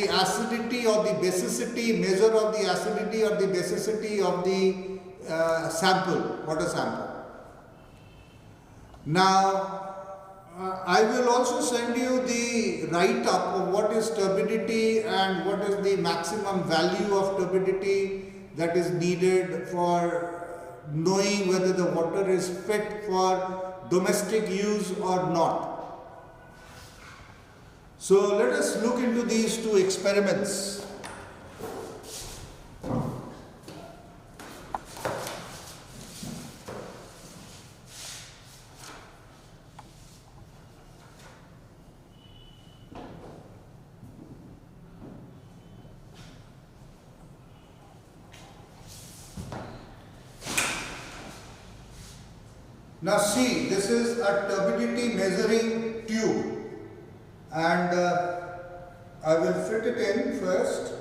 the acidity or the basicity, measure of the acidity or the basicity of the water sample. Now, I will also send you the write-up of what is turbidity and what is the maximum value of turbidity that is needed for knowing whether the water is fit for domestic use or not. So let us look into these two experiments. Now see, this is a turbidity measuring tube, and I will fit it in first.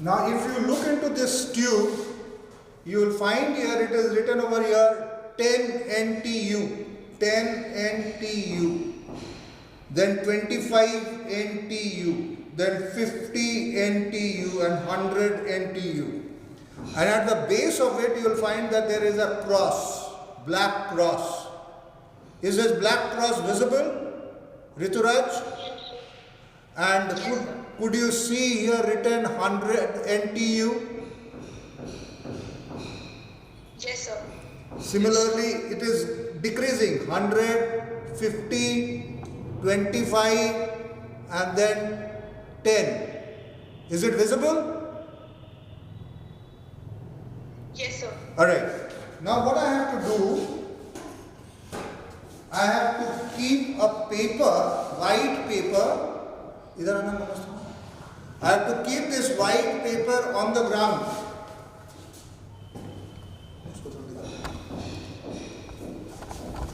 Now if you look into this tube, you will find here it is written over here 10 NTU, 10 NTU, then 25 NTU, then 50 NTU and 100 NTU. And at the base of it you will find that there is a cross, black cross. Is this black cross visible, Rituraj? And could you see here written 100 NTU? Yes, sir. Similarly, it is decreasing 100, 50, 25 and then 10. Is it visible? Yes, sir. Alright. Now what I have to do, I have to keep a paper, white paper. I have to keep this white paper on the ground.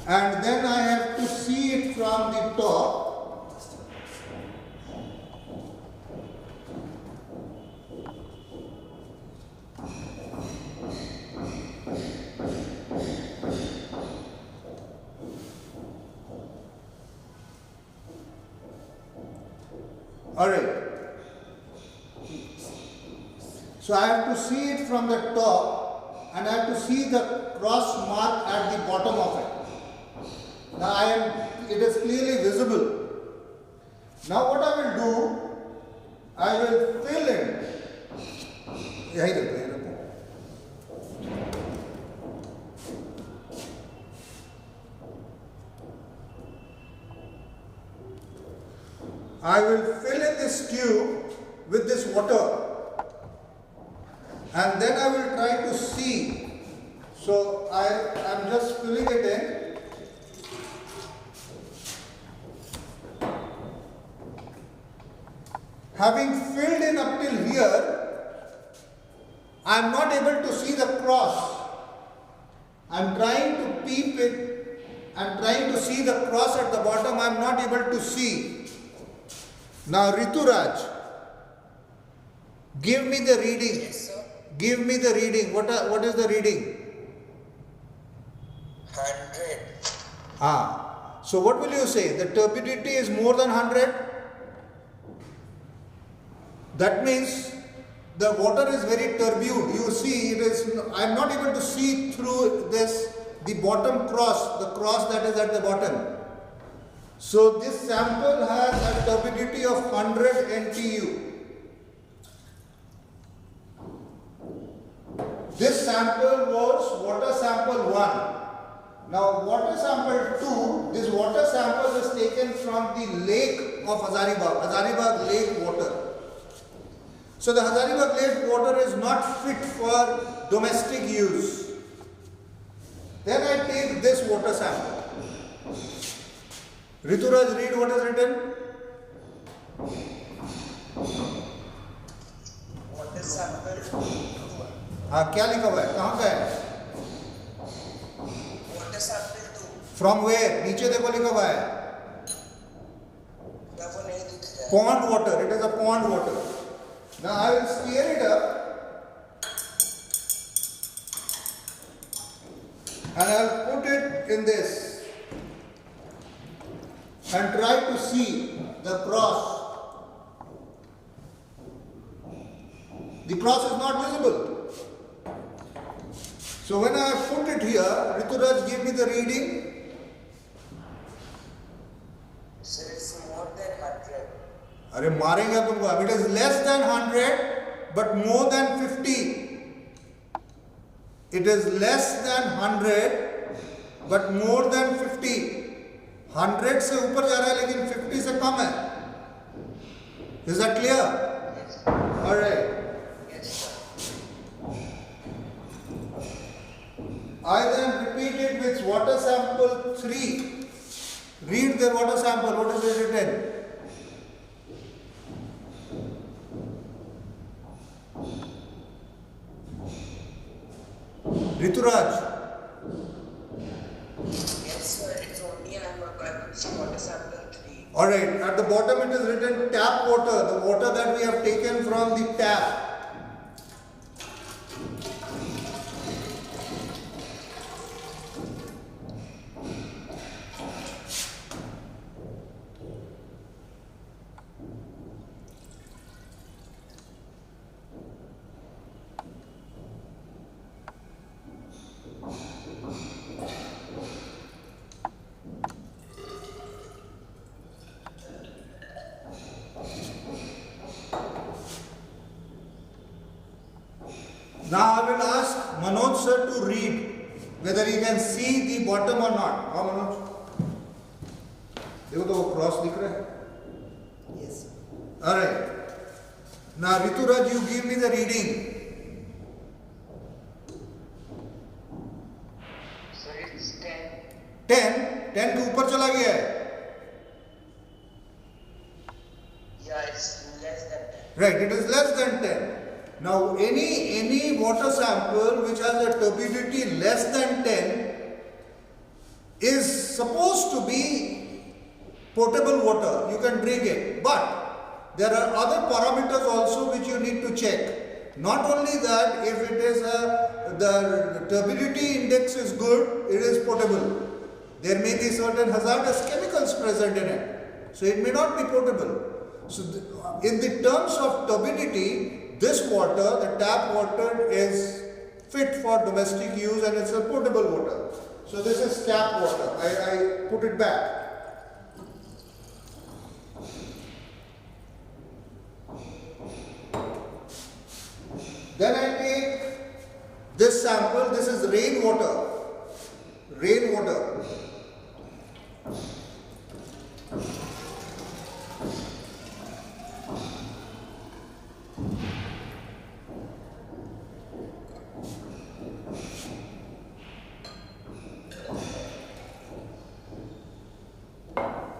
And then I have to see it from the top. Alright. So I have to see it from the top and I have to see the cross mark at the bottom of it. Now it is clearly visible. Now what I will do, I will fill in. I will fill in this tube with this water and then I will try to see. So I am just filling it in. Having filled in up till here, I am not able to see the cross. I am trying to peep it. I am trying to see the cross at the bottom. I am not able to see. Now Rituraj, give me the reading. Yes, sir. Give me the reading. What is the reading? 100. So what will you say? The turbidity is more than 100? That means the water is very turbid. You see, I am not able to see through this, the bottom cross, the cross that is at the bottom. So this sample has a turbidity of 100 NTU. This sample was water sample 1. Now water sample 2, this water sample is taken from the lake of Hazaribagh lake water. So the Hazaribagh lake water is not fit for domestic use. Then I take this water sample. Rituraj, read what is written. Water sample 2. हाँ क्या लिखा हुआ है, कहाँ का है? Water sample 2. From where? नीचे देखो लिखा हुआ है या वो नहीं दिख रहा है। pond water. It is a pond water. Now I will stir it up and I will put it in this and try to see the cross. The cross is not visible. So when I put it here, Rituraj give me the reading. Sir, it's more than 100. अरे मारेंगे तुमको. It is less than 100 but more than 50. It is less than 100 but more than 50. 100 से ऊपर जा रहा है लेकिन 50 से कम है. Is that clear? Yes. All right. Yes, sir. I then repeat it with water sample 3. Read the water sample. What is it written? Rituraj. Yes, sir. It's only I could see water sample 3. Alright, at the bottom it is written tap water, the water that we have taken from the tap. Now I will ask Manoj sir to read whether he can see the bottom or not. हाँ मनोज, देखो तो वो cross दिख रहा है. Yes. Alright. Now Rituraj, you give me the reading. Sir, it's 10. 10 के ऊपर चला गया है. Yeah, it's less than 10. Right, it is less than 10. Now any water sample which has a turbidity less than 10 is supposed to be potable water. You can drink it. But there are other parameters also which you need to check. Not only that, if it is the turbidity index is good, it is potable. There may be certain hazardous chemicals present in it. So it may not be potable. So in the terms of turbidity, this water, the tap water, is fit for domestic use and it's a potable water. So this is tap water. I put it back. Then I take this sample. This is rainwater. Rainwater.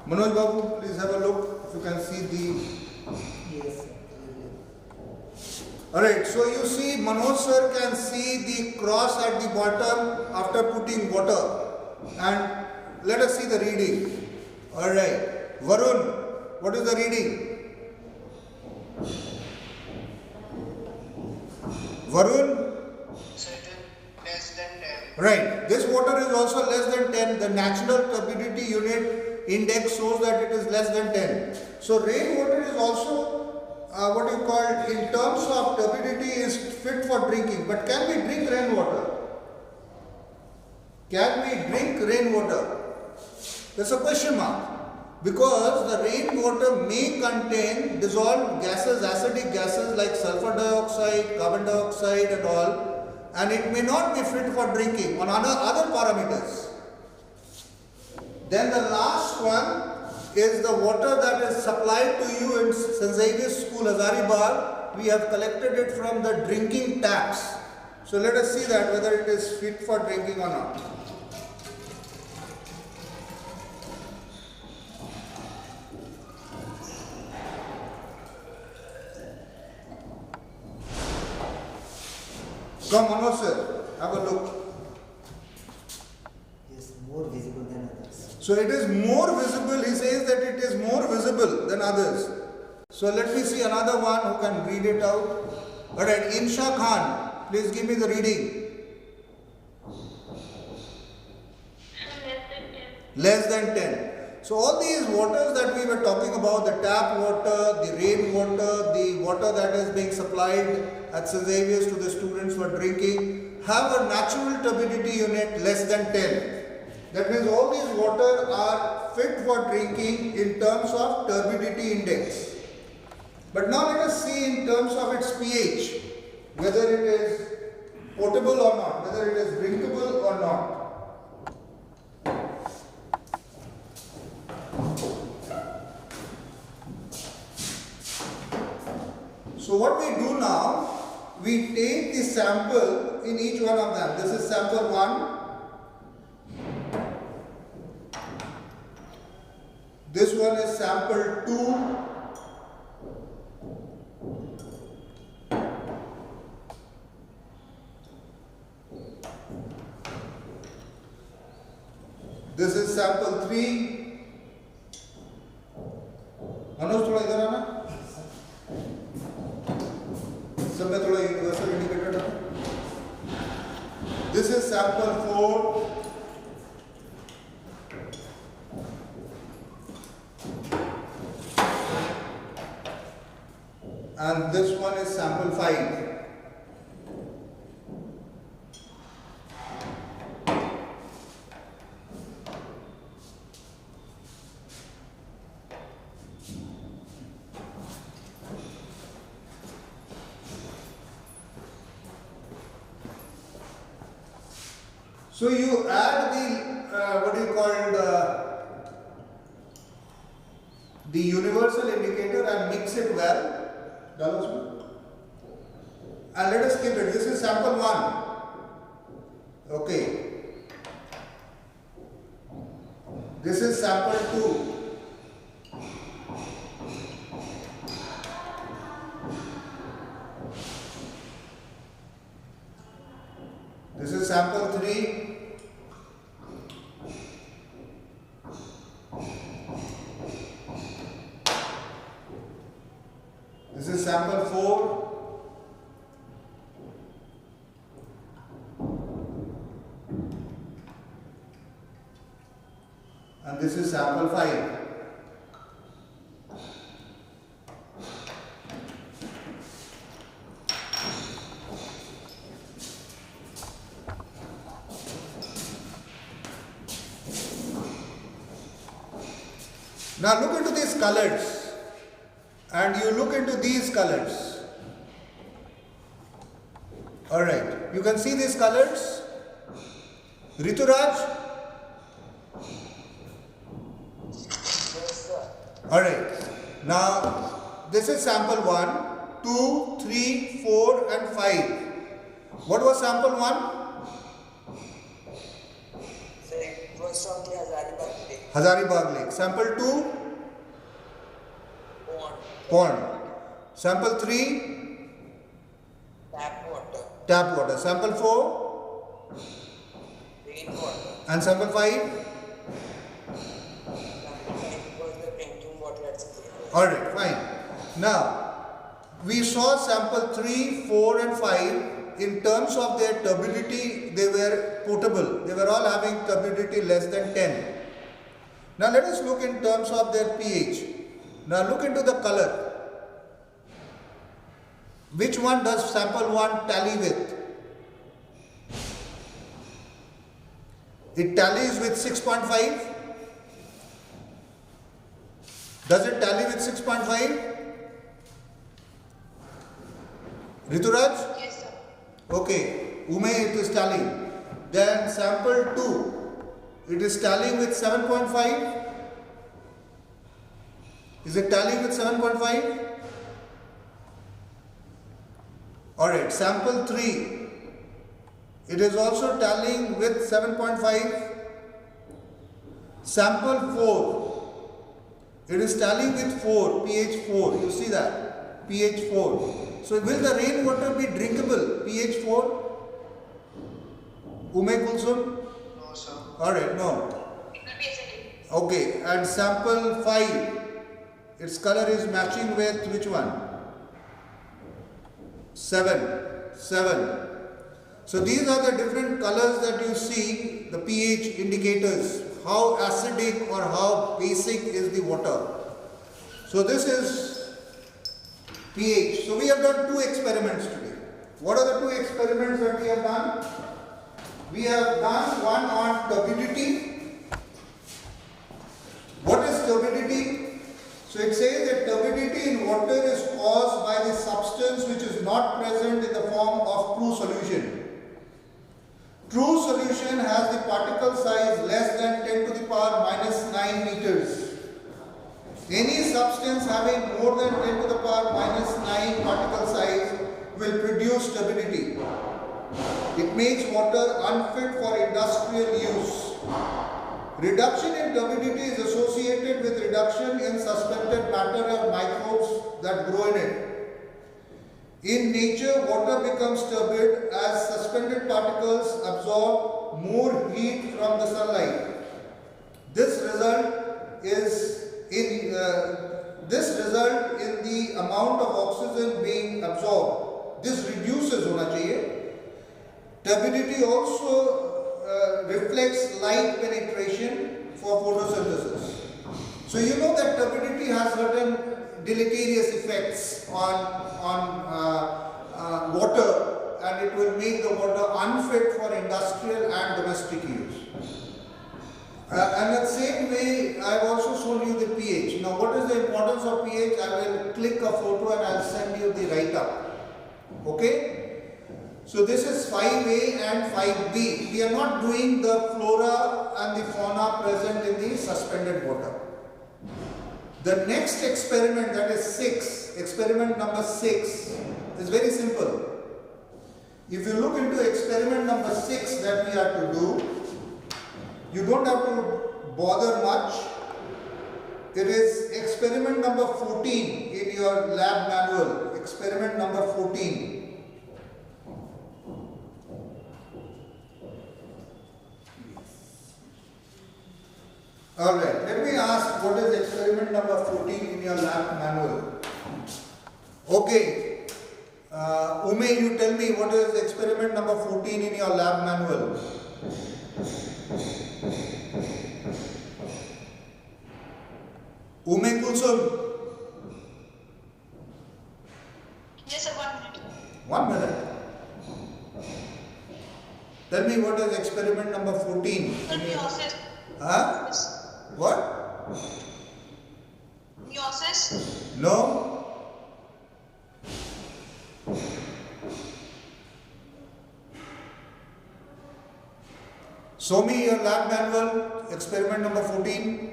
Manoj Babu, please have a look if you can see the. Yes. Alright, so you see Manoj sir can see the cross at the bottom after putting water. And let us see the reading. Alright, Varun, what is the reading? Varun? Certain less than 10. Right, this water is also less than 10. The natural turbidity unit index shows that it is less than 10. So rainwater is also what you call in terms of turbidity is fit for drinking. But can we drink rainwater? Can we drink rainwater? There's a question mark. Because the rainwater may contain dissolved gases, acidic gases like sulfur dioxide, carbon dioxide and all, and it may not be fit for drinking on other parameters. Then the last one is the water that is supplied to you in St. Xavier's School, Hazaribagh. We have collected it from the drinking taps. So let us see that whether it is fit for drinking or not. Come, Manoj sir, have a look. Yes, more visible than So it is more visible, he says that it is more visible than others. So let me see another one who can read it out. Alright, Insha Khan, please give me the reading. Less than 10. So all these waters that we were talking about, the tap water, the rain water, the water that is being supplied at St. Xavier's to the students for drinking, have a natural turbidity unit less than 10. That means all these water are fit for drinking in terms of turbidity index. But now let us see in terms of its pH, whether it is potable or not, whether it is drinkable or not. So what we do now, we take the sample in each one of them. This is sample 1. This one is sample 2. This is sample 3. Manoj, थोड़ा इधर आना. सब में थोड़ा universal indicator डालो. This is sample 4. And this one is sample 5. So you add the universal indicator and mix it well. And let us keep it. This is sample 1. Okay. This is sample 2. This is sample 3. This is sample 4. And this is sample 5. Now look into these colors. And you look into these colors. Alright, you can see these colors. Rituraj? Yes, sir. Alright, now this is sample 1, 2, 3, 4 and 5. What was sample 1? So it was from the Hazaribagh Lake. Hazaribagh Lake. Sample 2? Pond. Pond. Sample 3? Tap water. Tap water. Sample 4? Rainwater. And sample 5? It was the drinking water at St. Xavier's. Alright, fine. Now, we saw sample 3, 4 and 5 in terms of their turbidity, they were potable. They were all having turbidity less than 10. Now let us look in terms of their pH. Now look into the color. Which one does sample 1 tally with? It tallies with 6.5. Does it tally with 6.5? Rituraj? Yes, sir. Okay. Ume, it is tallying. Then sample 2. It is tallying with 7.5. Is it tallying with 7.5? Alright, sample 3. It is also tallying with 7.5. Sample 4. It is tallying with 4, pH 4. You see that? pH 4. So will the rainwater be drinkable? pH 4? Ume Kulsum? No, sir. Alright, no. It will be acidic. Okay, and sample 5, its color is matching with which one? 7. So these are the different colors that you see, the pH indicators, how acidic or how basic is the water. So this is pH. So we have done 2 experiments today. What are the 2 experiments that we have done? We have done one on turbidity. What is turbidity? So it says that turbidity in water is caused by the substance which is not present in the form of true solution. True solution has the particle size less than 10 to the power minus 9 meters. Any substance having more than 10 to the power minus 9 particle size will produce turbidity. It makes water unfit for industrial use. Reduction in turbidity is associated with reduction in suspended matter or microbes that grow in it. In nature, water becomes turbid as suspended particles absorb more heat from the sunlight. This result in the amount of oxygen being absorbed. This reduces hona chahiye. Turbidity also reflects light penetration for photosynthesis. So you know that turbidity has certain deleterious effects on water, and it will make the water unfit for industrial and domestic use. And the same way, I have also shown you the pH. Now, what is the importance of pH? I will click a photo and I will send you the write-up. Okay? So this is 5A and 5B. We are not doing the flora and the fauna present in the suspended water. The next experiment, that is 6, experiment number 6, is very simple. If you look into experiment number 6 that we have to do, you don't have to bother much. It is experiment number 14 in your lab manual. Experiment number 14. Alright, let me ask what is experiment number 14 in your lab manual. Okay, Ume, you tell me what is experiment number 14 in your lab manual. Ume Kulsum. Yes, sir, 1 minute. 1 minute. Tell me what is experiment number 14. Meiosis. Huh? What? Meiosis. No? Show me your lab manual, experiment number 14.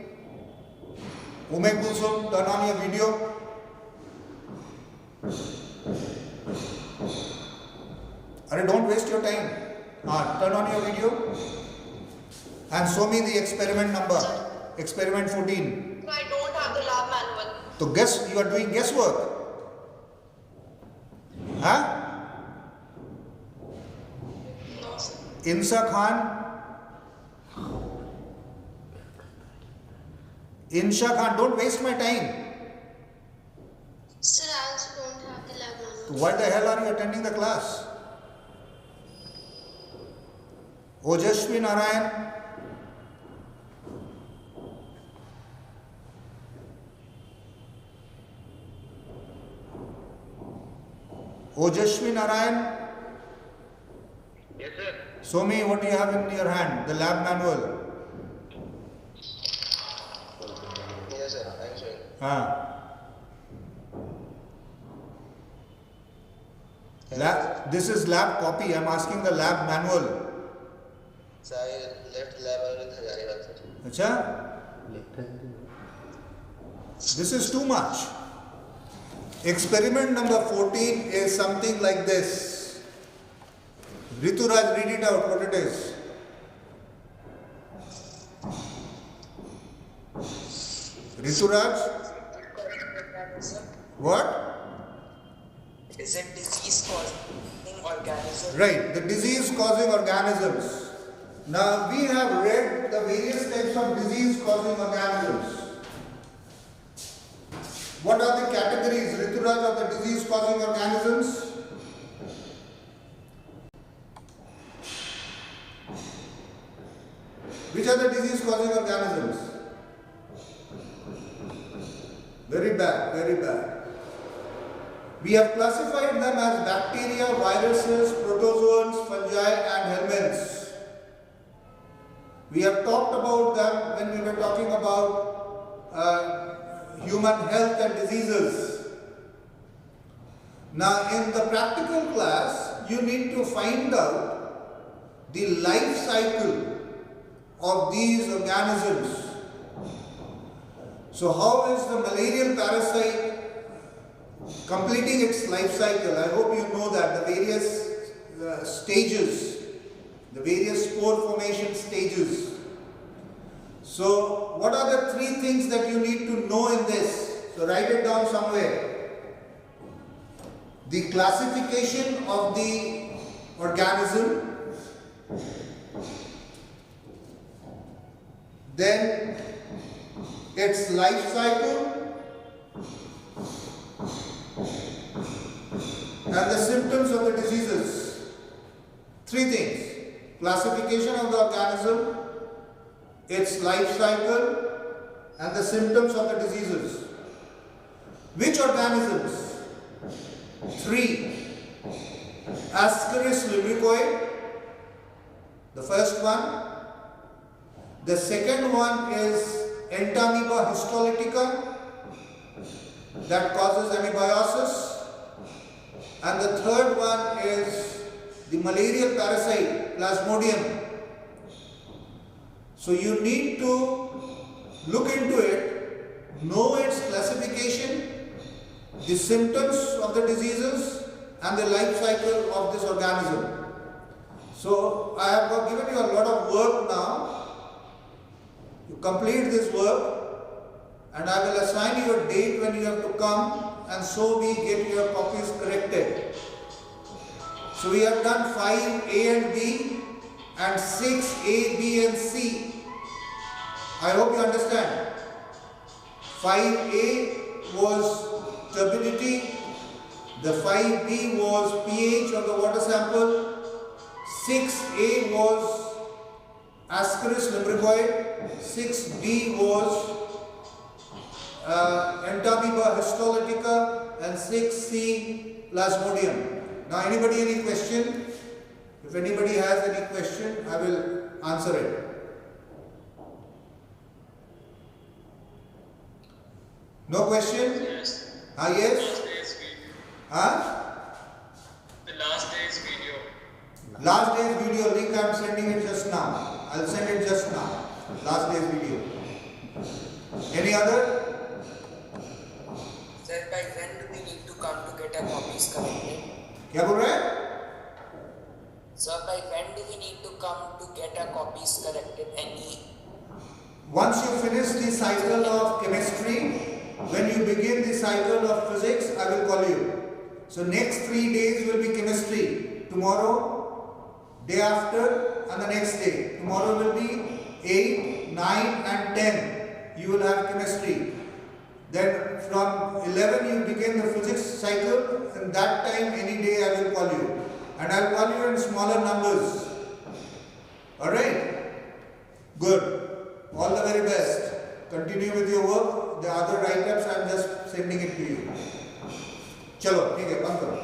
Ume Kulsum, turn on your video. Don't waste your time. Turn on your video and show me the experiment number. Experiment 14. I don't have the lab manual. So guess, you are doing guesswork. Huh? No, sir. Insa Khan. Insha Khan, don't waste my time. Sir, I also don't have the lab manual. Why the hell are you attending the class? Ojashwi Narayan. Ojashwi Narayan. Yes, sir. Show me what you have in your hand, the lab manual. Yes, sir. I'm showing. This is lab copy. I'm asking the lab manual. So I left lab with Hazaribagh, sir. Acha? This is too much. Experiment number 14 is something like this. Rituraj, read it out, what it is. Rituraj? What? Is it disease causing organism? Right, the disease causing organisms. Now we have read the various types of disease causing organisms. What are the categories, Rituraj, of the disease causing organisms? Which are the disease causing organisms? Very bad, very bad. We have classified them as bacteria, viruses, protozoans, fungi and helminths. We have talked about them when we were talking about human health and diseases. Now in the practical class, you need to find out the life cycle of these organisms. So how is the malarial parasite completing its life cycle? I hope you know that, the various stages, the various spore formation stages. So what are the three things that you need to know in this? So write it down somewhere. The classification of the organism, then its life cycle, and the symptoms of the diseases. Three things: classification of the organism, its life cycle, and the symptoms of the diseases. Which organisms? Three. Ascaris lumbricoid, the first one. The second one is Entamoeba histolytica, that causes amoebiasis. And the third one is the malarial parasite, Plasmodium. So you need to look into it, know its classification, the symptoms of the diseases and the life cycle of this organism. So I have given you a lot of work now. You complete this work and I will assign you a date when you have to come, and so we get your copies corrected. So we have done 5 A and B and 6 A, B and C. I hope you understand. 5A was turbidity, the 5B was pH of the water sample, 6A was Ascaris lumbricoid, 6B was Entamoeba histolytica, and 6C Plasmodium. Now anybody any question? If anybody has any question, I will answer it. No question? Yes. Yes? Last day's video. The last day's video. Last day's video link I am sending it just now. I'll send it just now. Last day's video. Any other? Sir, by when do we need to come to get our copies corrected? क्या बोल रहे हैं? Sir, by when do we need to come to get our copies corrected? Once you finish the cycle of chemistry, when you begin the cycle of physics, I will call you. So next 3 days will be chemistry. Tomorrow, day after, and the next day. Tomorrow will be 8, 9 and 10. You will have chemistry. Then from 11 you begin the physics cycle, and that time any day I will call you. And I will call you in smaller numbers. Alright? Good. All the very best. Continue with your work. The other write-ups I am just sending it to you. चलो ठीक है बंद करो.